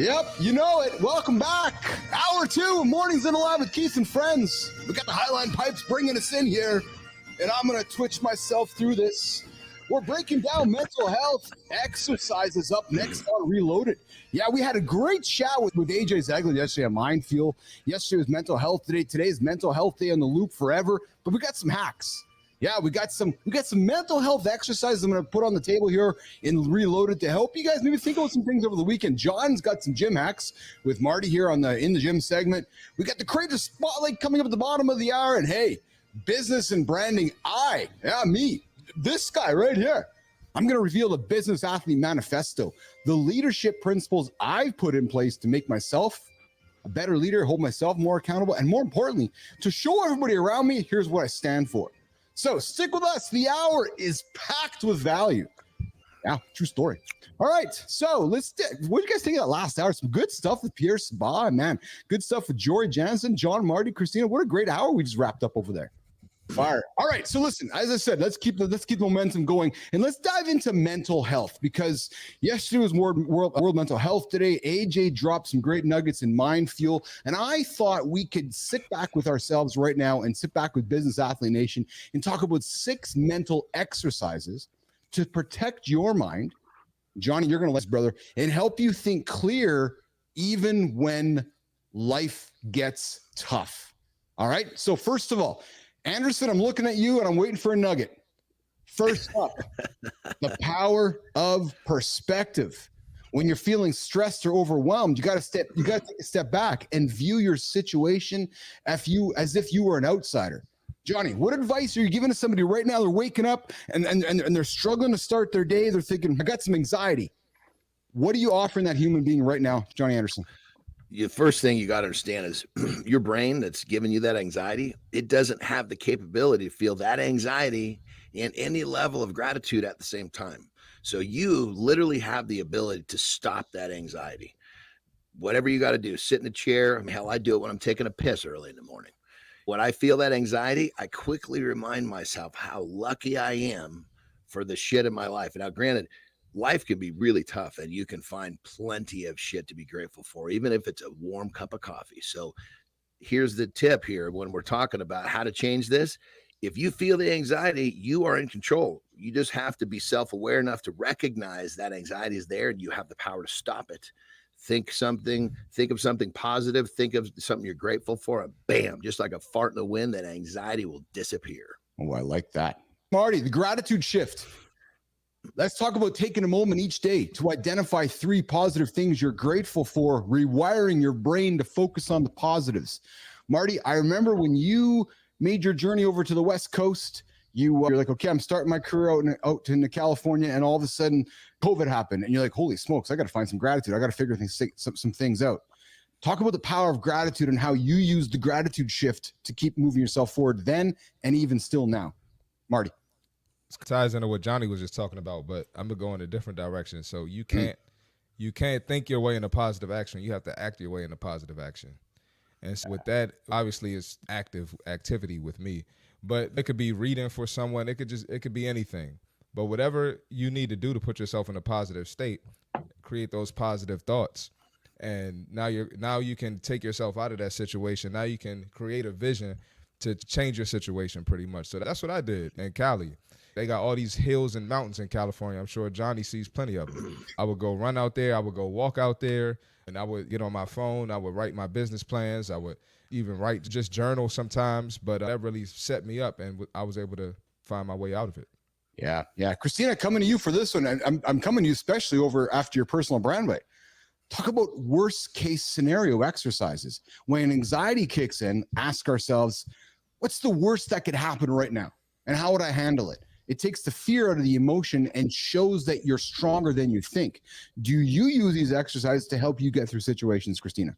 Yep, you know it. Welcome back. Hour 2, Mornings in Alive with Keith and Friends. We got the Highline Pipes bringing us in here, and I'm going to twitch myself through this. We're breaking down mental health exercises up next on Reloaded. Yeah, we had a great chat with AJ Zegler yesterday on Mind Fuel. Yesterday was Mental Health Day. Today's Mental Health Day on the loop forever, but we got some hacks. Yeah, we got some mental health exercises I'm going to put on the table here in Reloaded to help you guys maybe think about some things over the weekend. John's got some gym hacks with Marty here on the In the Gym segment. We got the Creative Spotlight coming up at the bottom of the hour, and hey, business and branding. Me, this guy right here. I'm going to reveal the Business Athlete Manifesto, the leadership principles I've put in place to make myself a better leader, hold myself more accountable, and more importantly, to show everybody around me, here's what I stand for. So stick with us. The hour is packed with value. Yeah, true story. All right, so what do you guys think of that last hour? Some good stuff with Pierre Saba, man. Good stuff with Jory Jansen, John, Marty, Christina. What a great hour we just wrapped up over there. Fire. All right, so listen, as I said, let's keep the momentum going, and let's dive into mental health, because yesterday was World Mental Health Day. AJ dropped some great nuggets in Mind Fuel, and I thought we could sit back with ourselves right now and sit back with Business Athlete Nation and talk about 6 mental exercises to protect your mind. Johnny, you're going to listen, brother, and help you think clear even when life gets tough. All right, so first of all, Anderson, I'm looking at you and I'm waiting for a nugget. First up, the power of perspective. When you're feeling stressed or overwhelmed, you got to take a step back and view your situation as if you were an outsider. Johnny, what advice are you giving to somebody right now? They're waking up and they're struggling to start their day. They're thinking, I got some anxiety. What are you offering that human being right now, Johnny Anderson? The first thing you got to understand is your brain that's giving you that anxiety, it doesn't have the capability to feel that anxiety and any level of gratitude at the same time. So you literally have the ability to stop that anxiety. Whatever you got to do, sit in a chair. I mean, hell, I do it when I'm taking a piss early in the morning. When I feel that anxiety, I quickly remind myself how lucky I am for the shit in my life. Now, granted, life can be really tough and you can find plenty of shit to be grateful for, even if it's a warm cup of coffee. So here's the tip here when we're talking about how to change this. If you feel the anxiety, you are in control. You just have to be self-aware enough to recognize that anxiety is there and you have the power to stop it. Think of something positive, think of something you're grateful for, and bam, just like a fart in the wind, that anxiety will disappear. Oh, I like that. Marty, the gratitude shift. Let's talk about taking a moment each day to identify 3 positive things you're grateful for, rewiring your brain to focus on the positives. Marty, I remember when you made your journey over to the West Coast, you're like, okay, I'm starting my career out into California, and all of a sudden COVID happened, and you're like, holy smokes, I got to find some gratitude. I got to figure some things out. Talk about the power of gratitude and how you use the gratitude shift to keep moving yourself forward then and even still now. Marty. Ties into what Johnny was just talking about, but I'm gonna go in a different direction. So you can't think your way into positive action. You have to act your way into positive action. And so with that, obviously, it's activity with me. But it could be reading for someone. It could be anything. But whatever you need to do to put yourself in a positive state, create those positive thoughts. And now you can take yourself out of that situation. Now you can create a vision to change your situation pretty much. So that's what I did in Cali. They got all these hills and mountains in California. I'm sure Johnny sees plenty of them. I would go run out there. I would go walk out there, and I would get on my phone. I would write my business plans. I would even write just journal sometimes, but that really set me up, and I was able to find my way out of it. Yeah. Christina, coming to you for this one. I'm coming to you especially over after your personal brand way. Talk about worst case scenario exercises. When anxiety kicks in, ask ourselves, what's the worst that could happen right now? And how would I handle it? It takes the fear out of the emotion and shows that you're stronger than you think. Do you use these exercises to help you get through situations, Christina?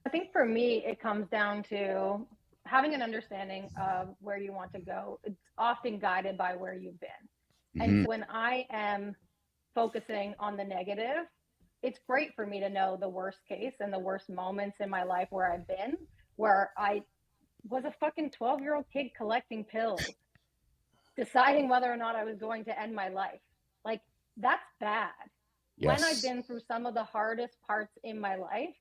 I think for me, it comes down to having an understanding of where you want to go. It's often guided by where you've been. And so when I am focusing on the negative, it's great for me to know the worst case and the worst moments in my life where I've been, where I was a fucking 12-year-old kid collecting pills, deciding whether or not I was going to end my life. Like, that's bad. When I've been through some of the hardest parts in my life,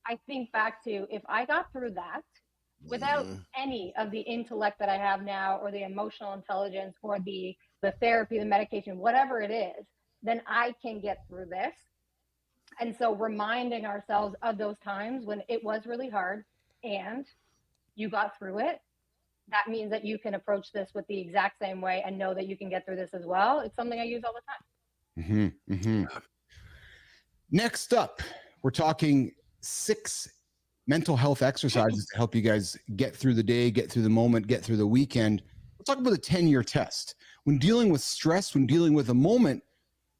I think back to if I got through that without any of the intellect that I have now, or the emotional intelligence, or the therapy, the medication, whatever it is, then I can get through this. And so reminding ourselves of those times when it was really hard and you got through it, that means that you can approach this with the exact same way and know that you can get through this as well. It's something I use all the time. Next up, we're talking 6 mental health exercises to help you guys get through the day, get through the moment, get through the weekend. We'll talk about the 10-year test. When dealing with stress, when dealing with a moment,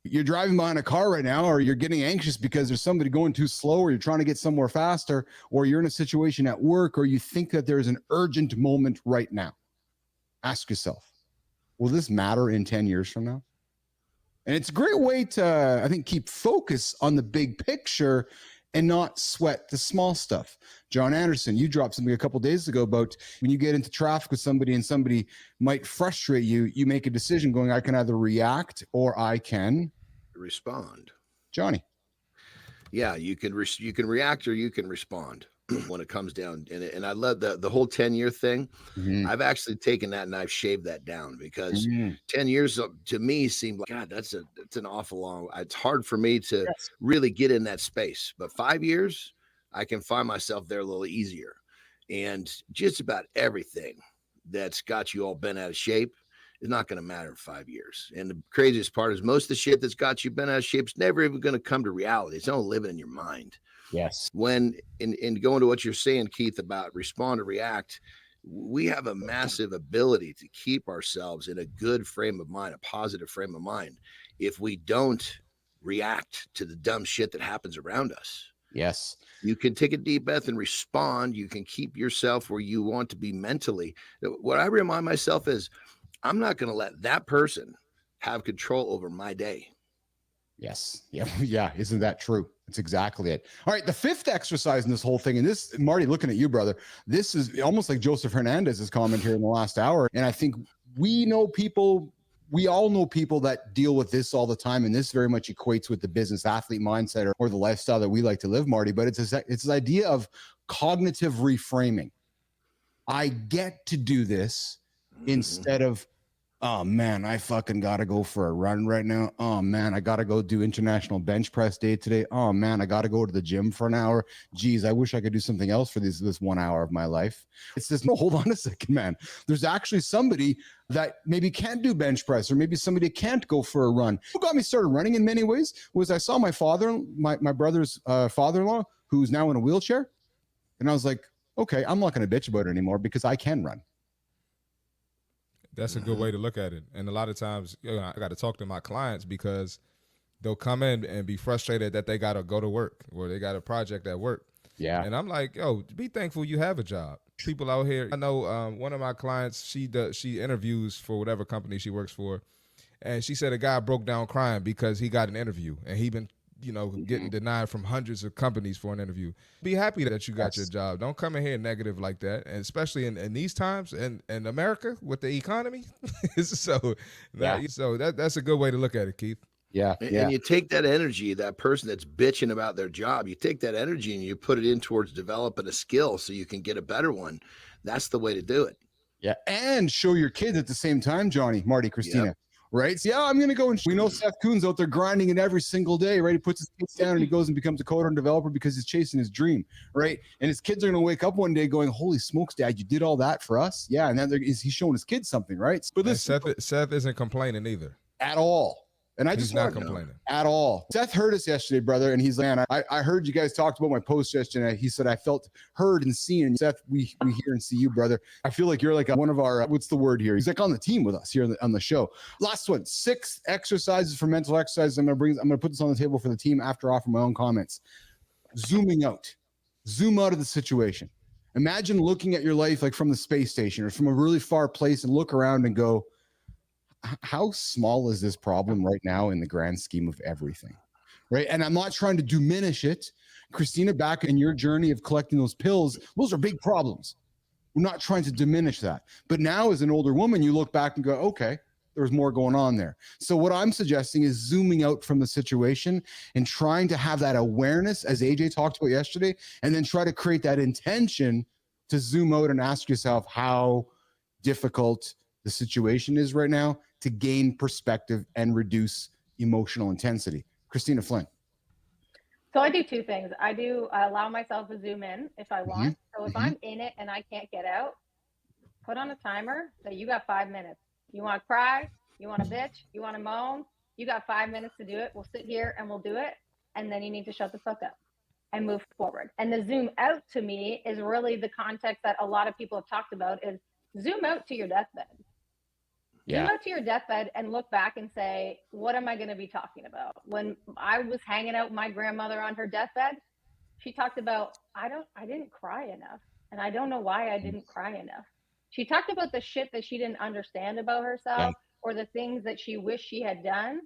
you're driving behind a car right now, or you're getting anxious because there's somebody going too slow, or you're trying to get somewhere faster, or you're in a situation at work, or you think that there's an urgent moment right now. Ask yourself, will this matter in 10 years from now? And it's a great way to, I think, keep focus on the big picture and not sweat the small stuff. John Anderson, you dropped something a couple of days ago about when you get into traffic with somebody and somebody might frustrate you, you make a decision going, I can either react or I can respond. Johnny. Yeah, you can react or you can respond when it comes down. And I love the whole 10-year thing. I've actually taken that and I've shaved that down, because 10 years to me seemed like, God, that's an awful long. It's hard for me to really get in that space. But 5 years, I can find myself there a little easier. And just about everything that's got you all bent out of shape is not going to matter in 5 years. And the craziest part is most of the shit that's got you bent out of shape is never even going to come to reality. It's only living in your mind. Yes. When in going to what you're saying, Keith, about respond or react, we have a massive ability to keep ourselves in a good frame of mind, a positive frame of mind, if we don't react to the dumb shit that happens around us. Yes. You can take a deep breath and respond. You can keep yourself where you want to be mentally. What I remind myself is, I'm not going to let that person have control over my day. Yes. Yeah. Yeah. Isn't that true? That's exactly it. All right. The 5th exercise in this whole thing, and this, Marty, looking at you, brother, this is almost like Joseph Hernandez's comment here in the last hour. And I think we all know people that deal with this all the time. And this very much equates with the business athlete mindset or the lifestyle that we like to live, Marty. But it's this idea of cognitive reframing. I get to do this instead of, oh man, I fucking gotta go for a run right now. Oh man, I gotta go do international bench press day today. Oh man, I gotta go to the gym for an hour. Geez, I wish I could do something else for this 1 hour of my life. It's just, no, hold on a second, man. There's actually somebody that maybe can't do bench press, or maybe somebody can't go for a run. What got me started running in many ways was I saw my brother's father-in-law, who's now in a wheelchair. And I was like, okay, I'm not gonna bitch about it anymore because I can run. That's a good way to look at it. And a lot of times, I got to talk to my clients because they'll come in and be frustrated that they got to go to work or they got a project at work. Yeah. And I'm like, yo, be thankful you have a job. People out here, I know one of my clients, she interviews for whatever company she works for. And she said a guy broke down crying because he got an interview and he been, getting denied from hundreds of companies for an interview. Be happy that you got your job. Don't come in here negative like that. And especially in these times in America with the economy. So that's a good way to look at it, Keith. Yeah. And you take that energy, that person that's bitching about their job, you take that energy and you put it in towards developing a skill so you can get a better one. That's the way to do it. Yeah. And show your kids at the same time, Johnny, Marty, Christina. Yep. Right? So, yeah, I'm going to go and we know Seth Kuhn's out there grinding it every single day, right? He puts his kids down and he goes and becomes a coder and developer because he's chasing his dream, right? And his kids are going to wake up one day going, holy smokes, Dad, you did all that for us? Yeah. And then he's showing his kids something, right? But Seth isn't complaining either. At all. And he's not complaining at all. Seth heard us yesterday, brother, and he's like, man, I heard you guys talked about my post yesterday. He said, I felt heard and seen. And Seth, we hear and see you, brother. I feel like you're like one of our, what's the word here? He's like on the team with us here on the show. Last one, 6 exercises for mental exercises. I'm going to put this on the table for the team after offering my own comments. Zooming out. Zoom out of the situation. Imagine looking at your life like from the space station or from a really far place and look around and go, how small is this problem right now in the grand scheme of everything, right? And I'm not trying to diminish it. Christina, back in your journey of collecting those pills, those are big problems. We're not trying to diminish that. But now as an older woman, you look back and go, okay, there was more going on there. So what I'm suggesting is zooming out from the situation and trying to have that awareness, as AJ talked about yesterday, and then try to create that intention to zoom out and ask yourself how difficult the situation is right now to gain perspective and reduce emotional intensity. Christina Flynn. So I do two things. I allow myself to zoom in if I want. So if I'm in it and I can't get out, put on a timer that you got 5 minutes. You want to cry, you want to bitch, you want to moan, you got 5 minutes to do it. We'll sit here and we'll do it. And then you need to shut the fuck up and move forward. And the zoom out to me is really the context that a lot of people have talked about is zoom out to your deathbed. Yeah. Zoom out to your deathbed and look back and say, what am I going to be talking about? When I was hanging out with my grandmother on her deathbed, she talked about, I didn't cry enough. And I don't know why I didn't cry enough. She talked about the shit that she didn't understand about herself or the things that she wished she had done.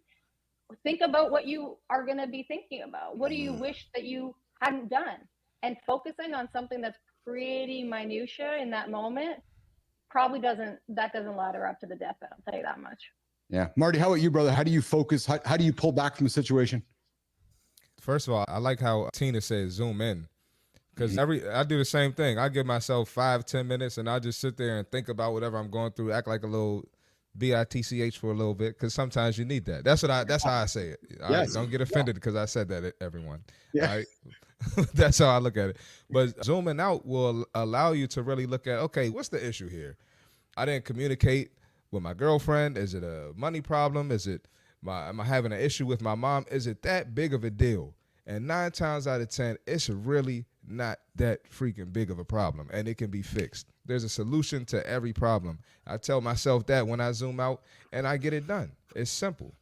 Think about what you are going to be thinking about. What do you wish that you hadn't done? And focusing on something that's pretty minutia in that moment probably doesn't ladder up to the deathbed. I'll tell you that much. Yeah. Marty, how about you, brother? How do you focus? How do you pull back from a situation? First of all, I like how Tina says zoom in. Because I do the same thing. I give myself 5-10 minutes and I just sit there and think about whatever I'm going through, act like a little bitch for a little bit, because sometimes you need that. That's how I say it. All right? Don't get offended because I said that, everyone. Yeah. All right? That's how I look at it. But zooming out will allow you to really look at, okay, what's the issue here? I didn't communicate with my girlfriend. Is it a money problem? Am I having an issue with my mom? Is it that big of a deal? And 9 times out of 10, it's really not that freaking big of a problem, and it can be fixed. There's a solution to every problem. I tell myself that when I zoom out, and I get it done. It's simple.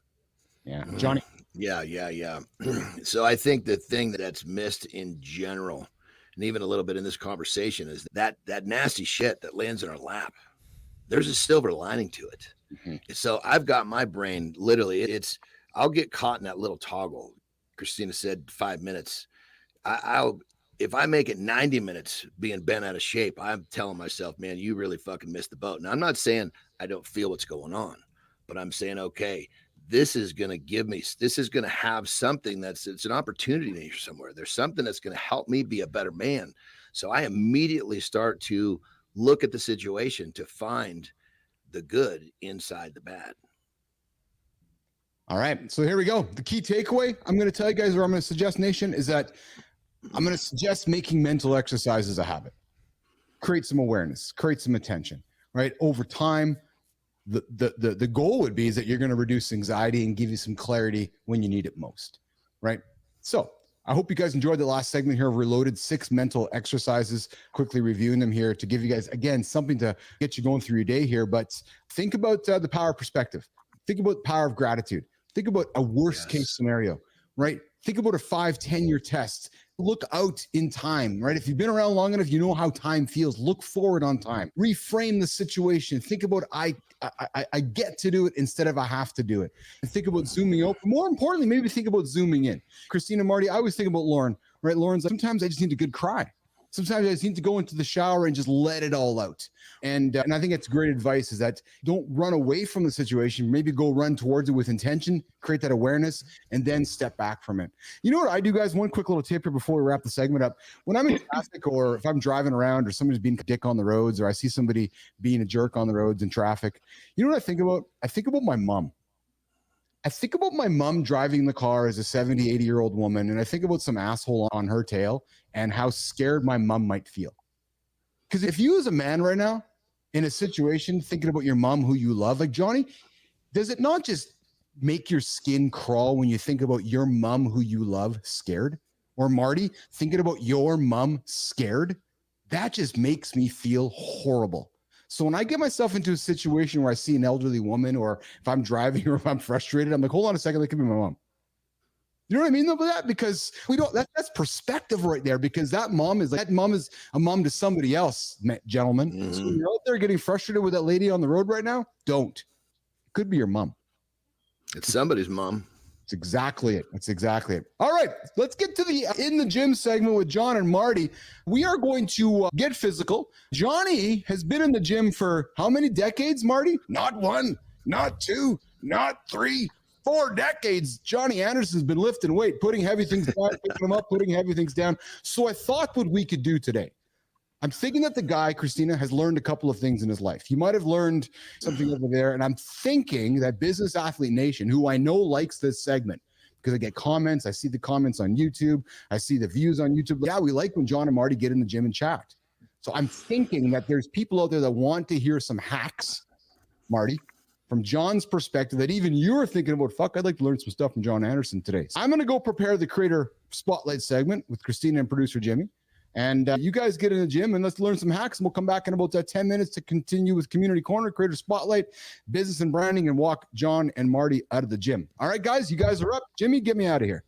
Yeah, Johnny. Yeah. So I think the thing that's missed in general, and even a little bit in this conversation, is that nasty shit that lands in our lap. There's a silver lining to it. So I've got my brain literally. I'll get caught in that little toggle. Christina said 5 minutes. If I make it 90 minutes being bent out of shape, I'm telling myself, man, you really fucking missed the boat. Now, I'm not saying I don't feel what's going on, but I'm saying, okay, this is going to have something it's an opportunity somewhere. There's something that's going to help me be a better man. So I immediately start to look at the situation to find the good inside the bad. All right. So here we go. The key takeaway I'm going to tell you guys, or I'm going to suggest, Nation, is that I'm going to suggest making mental exercises a habit. Create some awareness, create some attention, right? Over time, the goal would be is that you're going to reduce anxiety and give you some clarity when you need it most, right? So I hope you guys enjoyed the last segment here of Reloaded, 6 mental exercises, quickly reviewing them here to give you guys, again, something to get you going through your day here. But think about the power of perspective. Think about the power of gratitude. Think about a worst case scenario, right? Think about a 5-10-year test. Look out in time, right? If you've been around long enough, you know how time feels. Look forward on time. Reframe the situation. Think about I get to do it instead of I have to do it. And think about zooming out. More importantly, maybe think about zooming in. Christina, Marty, I always think about Lauren, right? Lauren's like, sometimes I just need a good cry. Sometimes I just need to go into the shower and just let it all out. And I think that's great advice, is that don't run away from the situation. Maybe go run towards it with intention, create that awareness, and then step back from it. You know what I do, guys? One quick little tip here before we wrap the segment up. When I'm in traffic, or if I'm driving around, or somebody's being a dick on the roads, or I see somebody being a jerk on the roads in traffic, you know what I think about? I think about my mom. I think about my mom driving the car as a 70, 80-year-old woman, and I think about some asshole on her tail and how scared my mom might feel. Because if you as a man right now in a situation thinking about your mom who you love, like Johnny, does it not just make your skin crawl when you think about your mom who you love scared? Or Marty, thinking about your mom scared? That just makes me feel horrible. So when I get myself into a situation where I see an elderly woman, or if I'm driving or if I'm frustrated, I'm like, hold on a second, that could be my mom. You know what I mean though with that? Because that's perspective right there, because that mom is a mom to somebody else, gentlemen. Mm-hmm. So when you're out there getting frustrated with that lady on the road right now, don't. It could be your mom. It's somebody's mom. That's exactly it. That's exactly it. All right, let's get to the In the Gym segment with John and Marty. We are going to get physical. Johnny has been in the gym for how many decades, Marty? Not one. not 2, not 3, 4 decades. Johnny Anderson's been lifting weight, putting heavy things down, picking them up, putting heavy things down. So I thought what we could do today, I'm thinking that the guy, Christina, has learned a couple of things in his life. He might have learned something over there. And I'm thinking that Business Athlete Nation, who I know likes this segment, because I get comments, I see the comments on YouTube, I see the views on YouTube. Yeah, we like when John and Marty get in the gym and chat. So I'm thinking that there's people out there that want to hear some hacks, Marty, from John's perspective, that even you're thinking about, fuck, I'd like to learn some stuff from John Anderson today. So I'm going to go prepare the Creator Spotlight segment with Christina and producer Jimmy. And you guys get in the gym and let's learn some hacks. And we'll come back in about 10 minutes to continue with Community Corner, Creator Spotlight, Business and Branding, and walk John and Marty out of the gym. All right, guys, you guys are up. Jimmy, get me out of here.